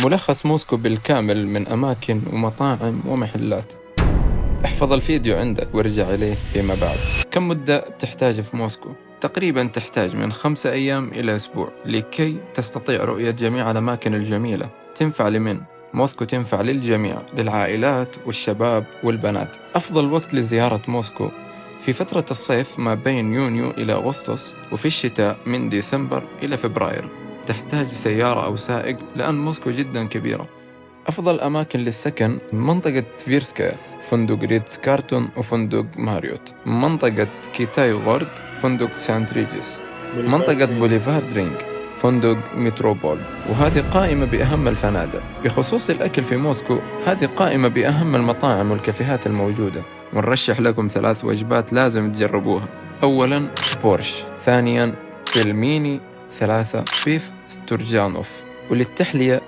ملخص موسكو بالكامل من أماكن ومطاعم ومحلات. احفظ الفيديو عندك وارجع إليه فيما بعد. كم مدة تحتاج في موسكو؟ تقريبا تحتاج من 5 أيام إلى أسبوع لكي تستطيع رؤية جميع الأماكن الجميلة. تنفع لمن؟ موسكو تنفع للجميع، للعائلات والشباب والبنات. أفضل وقت لزيارة موسكو في فترة الصيف ما بين يونيو إلى أغسطس، وفي الشتاء من ديسمبر إلى فبراير. تحتاج سيارة أو سائق لأن موسكو جدا كبيرة. أفضل أماكن للسكن منطقة فيرسكايا، فندق ريتز كارتون وفندق ماريوت. منطقة كيتاي غورد، فندق سانت ريجيس. منطقة بوليفارد رينج، فندق متروبول. وهذه قائمة بأهم الفنادق. بخصوص الأكل في موسكو، هذه قائمة بأهم المطاعم والكافيهات الموجودة، ونرشح لكم 3 وجبات لازم تجربوها. أولاً بورش، ثانياً بلميني، 3 بيف ستورجانوف، وللتحلية